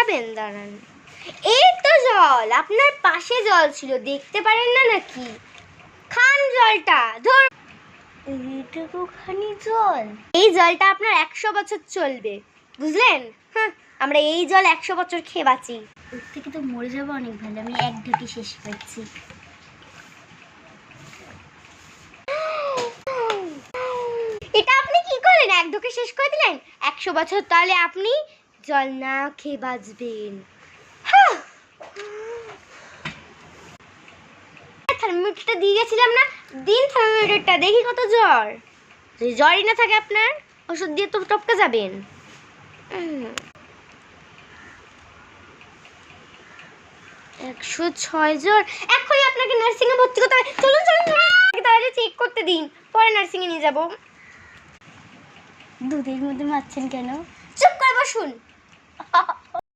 খাবেন? দাঁড়ান, এই তো জল, আপনার পাশে জল ছিল, দেখতে পারেন না নাকি? খান জলটা, ধর। এইটুকুখানি জল, এই জলটা আপনার 100 বছর চলবে, বুঝলেন? হ্যাঁ, আমরা এই জল 100 বছর খেয়ে বাঁচি। ওর থেকে তো মরে যাবো অনেক ভালো, আমি এক ঢুকে শেষ করছি। এটা আপনি কি করলেন? এক ঢুকে শেষ করে দিলেন। 100 বছর তাহলে আপনি জল না খেয়ে বাঁচবেন। থার্মোমিটারটা দিয়ে গেছিলাম না, দিন থার্মোমিটারটা, দেখি কত জ্বর। যদি জ্বরই না থাকে আপনার, ওষুধ দিয়ে তো টপকে যাবেন। 106 জ্বর। এখনই আপনাকে নার্সিংয়ে ভর্তি করতে হবে। চলুন চলুন, তাহলে চেক করতে দিন, পরে নার্সিংয়ে নিয়ে যাব। দুধের মধ্যে মারছেন কেন? চুপ করে বসুন।